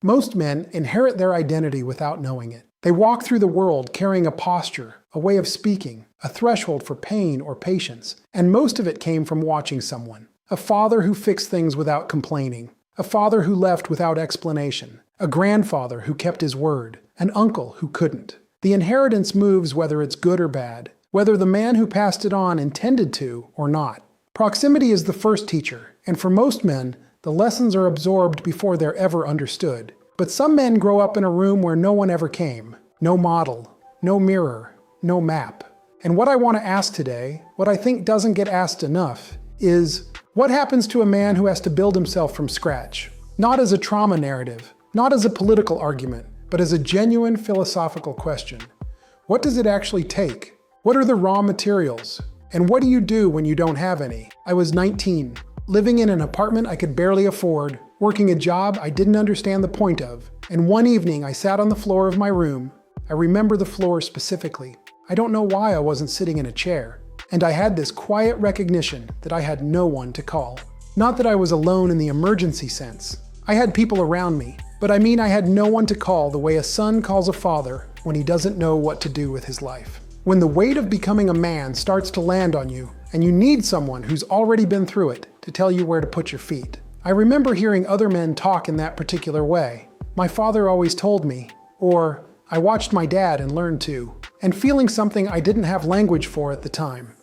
Most men inherit their identity without knowing it. They walk through the world carrying a posture, a way of speaking, a threshold for pain or patience, and most of it came from watching someone. A father who fixed things without complaining, a father who left without explanation, a grandfather who kept his word, an uncle who couldn't. The inheritance moves whether it's good or bad, whether the man who passed it on intended to or not. Proximity is the first teacher, and for most men, the lessons are absorbed before they're ever understood. But some men grow up in a room where no one ever came. No model, no mirror, no map. And what I want to ask today, what I think doesn't get asked enough, is what happens to a man who has to build himself from scratch? Not as a trauma narrative, not as a political argument, but as a genuine philosophical question. What does it actually take? What are the raw materials? And what do you do when you don't have any? I was 19, living in an apartment I could barely afford, working a job I didn't understand the point of, and one evening I sat on the floor of my room. I remember the floor specifically. I don't know why I wasn't sitting in a chair, and I had this quiet recognition that I had no one to call. Not that I was alone in the emergency sense. I had people around me, but I mean I had no one to call the way a son calls a father when he doesn't know what to do with his life. When the weight of becoming a man starts to land on you, and you need someone who's already been through it to tell you where to put your feet. I remember hearing other men talk in that particular way. My father always told me, or I watched my dad and learned to, and feeling something I didn't have language for at the time.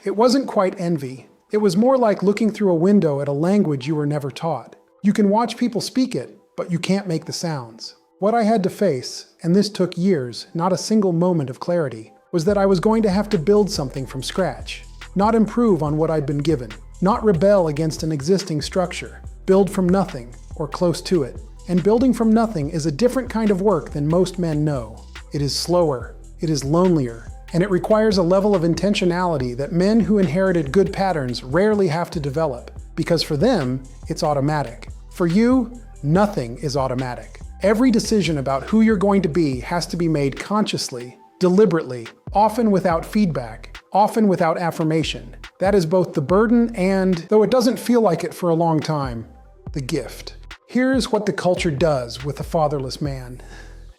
It wasn't quite envy. It was more like looking through a window at a language you were never taught. You can watch people speak it, but you can't make the sounds. What I had to face, and this took years, not a single moment of clarity, was that I was going to have to build something from scratch. Not improve on what I'd been given. Not rebel against an existing structure. Build from nothing, or close to it. And building from nothing is a different kind of work than most men know. It is slower, it is lonelier, and it requires a level of intentionality that men who inherited good patterns rarely have to develop, because for them, it's automatic. For you, nothing is automatic. Every decision about who you're going to be has to be made consciously, deliberately, often without feedback, often without affirmation. That is both the burden and, though it doesn't feel like it for a long time, the gift. Here's what the culture does with the fatherless man.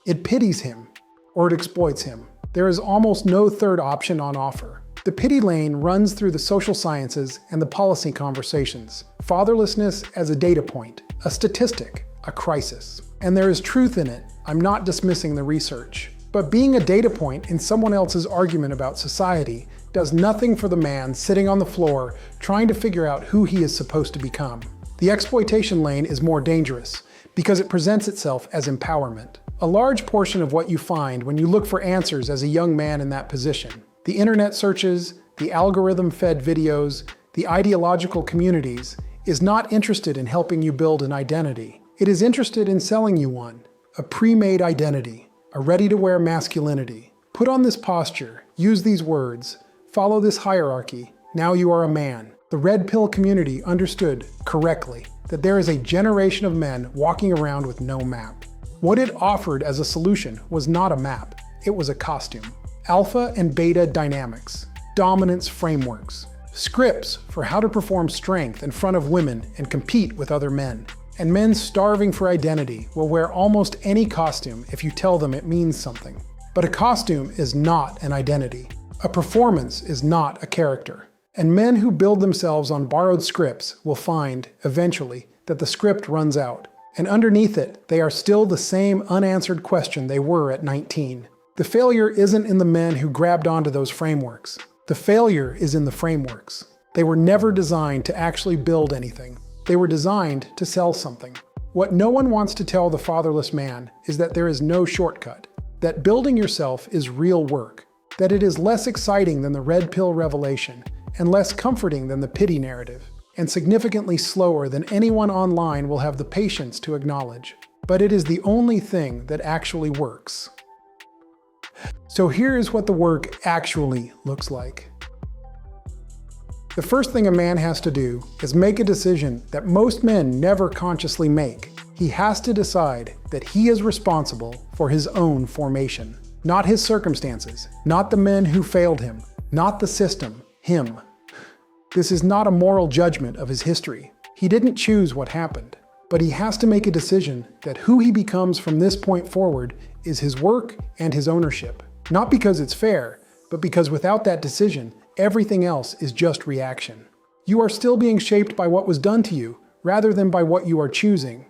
It pities him, or it exploits him. There is almost no third option on offer. The pity lane runs through the social sciences and the policy conversations. Fatherlessness as a data point, a statistic, a crisis. And there is truth in it. I'm not dismissing the research. But being a data point in someone else's argument about society does nothing for the man sitting on the floor trying to figure out who he is supposed to become. The exploitation lane is more dangerous because it presents itself as empowerment. A large portion of what you find when you look for answers as a young man in that position, the internet searches, the algorithm-fed videos, the ideological communities, is not interested in helping you build an identity. It is interested in selling you one, a pre-made identity, a ready-to-wear masculinity. Put on this posture, use these words, follow this hierarchy, now you are a man. The red pill community understood correctly that there is a generation of men walking around with no map. What it offered as a solution was not a map, it was a costume. Alpha and beta dynamics, dominance frameworks, scripts for how to perform strength in front of women and compete with other men. And men starving for identity will wear almost any costume if you tell them it means something. But a costume is not an identity. A performance is not a character. And men who build themselves on borrowed scripts will find, eventually, that the script runs out. And underneath it, they are still the same unanswered question they were at 19. The failure isn't in the men who grabbed onto those frameworks. The failure is in the frameworks. They were never designed to actually build anything. They were designed to sell something. What no one wants to tell the fatherless man is that there is no shortcut, that building yourself is real work, that it is less exciting than the red pill revelation, and less comforting than the pity narrative, and significantly slower than anyone online will have the patience to acknowledge. But it is the only thing that actually works. So here is what the work actually looks like. The first thing a man has to do is make a decision that most men never consciously make. He has to decide that he is responsible for his own formation. Not his circumstances, not the men who failed him, not the system, him. This is not a moral judgment of his history. He didn't choose what happened. But he has to make a decision that who he becomes from this point forward is his work and his ownership. Not because it's fair, but because without that decision, everything else is just reaction. You are still being shaped by what was done to you, rather than by what you are choosing.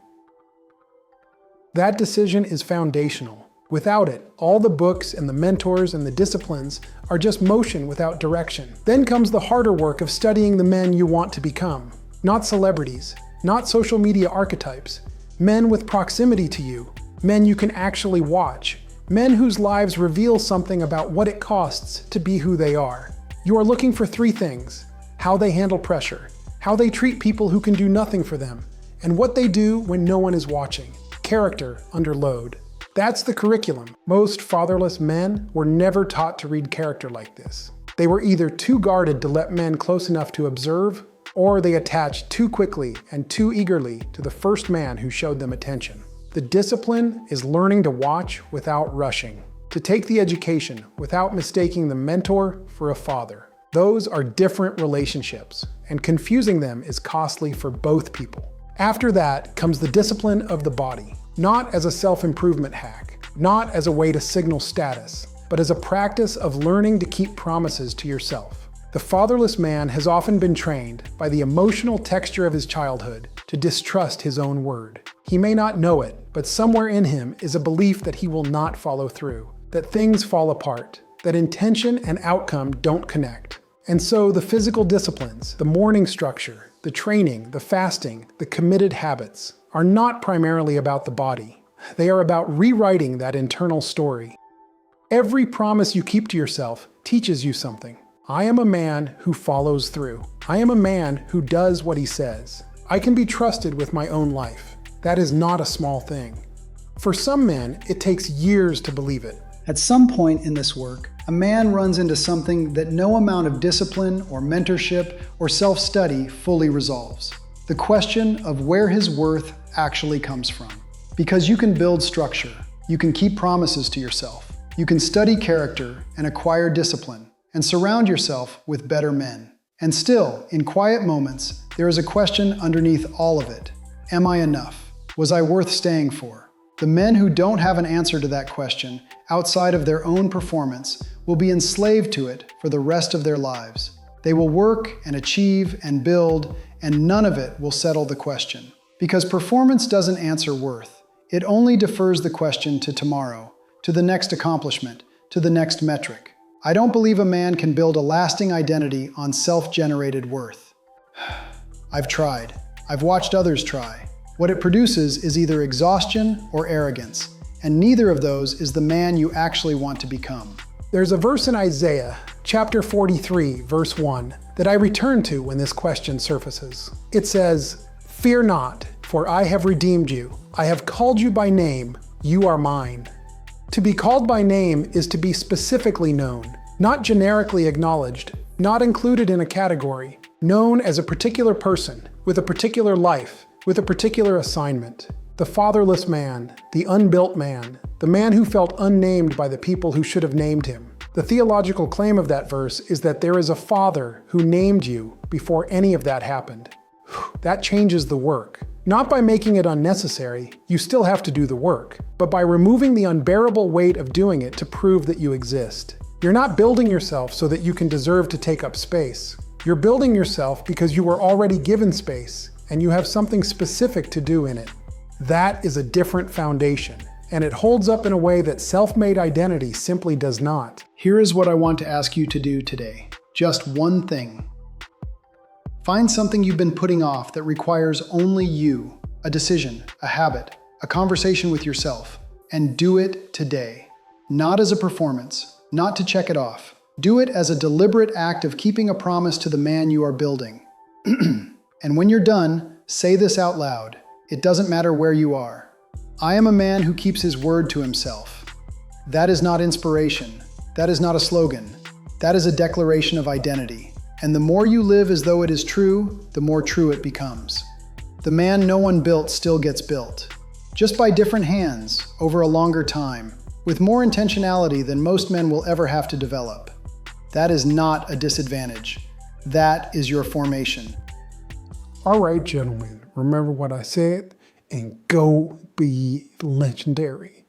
That decision is foundational. Without it, all the books and the mentors and the disciplines are just motion without direction. Then comes the harder work of studying the men you want to become. Not celebrities, not social media archetypes. Men with proximity to you. Men you can actually watch. Men whose lives reveal something about what it costs to be who they are. You are looking for three things: how they handle pressure, how they treat people who can do nothing for them, and what they do when no one is watching. Character under load. That's the curriculum. Most fatherless men were never taught to read character like this. They were either too guarded to let men close enough to observe, or they attached too quickly and too eagerly to the first man who showed them attention. The discipline is learning to watch without rushing, to take the education without mistaking the mentor for a father. Those are different relationships, and confusing them is costly for both people. After that comes the discipline of the body, not as a self-improvement hack, not as a way to signal status, but as a practice of learning to keep promises to yourself. The fatherless man has often been trained by the emotional texture of his childhood to distrust his own word. He may not know it, but somewhere in him is a belief that he will not follow through, that things fall apart, that intention and outcome don't connect. And so the physical disciplines, the morning structure, the training, the fasting, the committed habits, are not primarily about the body. They are about rewriting that internal story. Every promise you keep to yourself teaches you something. I am a man who follows through. I am a man who does what he says. I can be trusted with my own life. That is not a small thing. For some men, it takes years to believe it. At some point in this work, a man runs into something that no amount of discipline or mentorship or self-study fully resolves. The question of where his worth actually comes from. Because you can build structure, you can keep promises to yourself, you can study character and acquire discipline, and surround yourself with better men. And still, in quiet moments, there is a question underneath all of it. Am I enough? Was I worth staying for? The men who don't have an answer to that question outside of their own performance will be enslaved to it for the rest of their lives. They will work and achieve and build, and none of it will settle the question. Because performance doesn't answer worth. It only defers the question to tomorrow, to the next accomplishment, to the next metric. I don't believe a man can build a lasting identity on self-generated worth. I've tried. I've watched others try. What it produces is either exhaustion or arrogance, and neither of those is the man you actually want to become. There's a verse in Isaiah, chapter 43, verse 1, that I return to when this question surfaces. It says, "Fear not, for I have redeemed you. I have called you by name. You are mine." To be called by name is to be specifically known, not generically acknowledged, not included in a category, known as a particular person, with a particular life, with a particular assignment. The fatherless man, the unbuilt man, the man who felt unnamed by the people who should have named him. The theological claim of that verse is that there is a father who named you before any of that happened. That changes the work. Not by making it unnecessary, you still have to do the work, but by removing the unbearable weight of doing it to prove that you exist. You're not building yourself so that you can deserve to take up space. You're building yourself because you were already given space, and you have something specific to do in it. That is a different foundation, and it holds up in a way that self-made identity simply does not. Here is what I want to ask you to do today. Just one thing. Find something you've been putting off that requires only you, a decision, a habit, a conversation with yourself, and do it today. Not as a performance, not to check it off. Do it as a deliberate act of keeping a promise to the man you are building. And when you're done, say this out loud. It doesn't matter where you are. I am a man who keeps his word to himself. That is not inspiration. That is not a slogan. That is a declaration of identity. And the more you live as though it is true, the more true it becomes. The man no one built still gets built. Just by different hands, over a longer time, with more intentionality than most men will ever have to develop. That is not a disadvantage. That is your formation. All right, gentlemen, remember what I said? and go be legendary.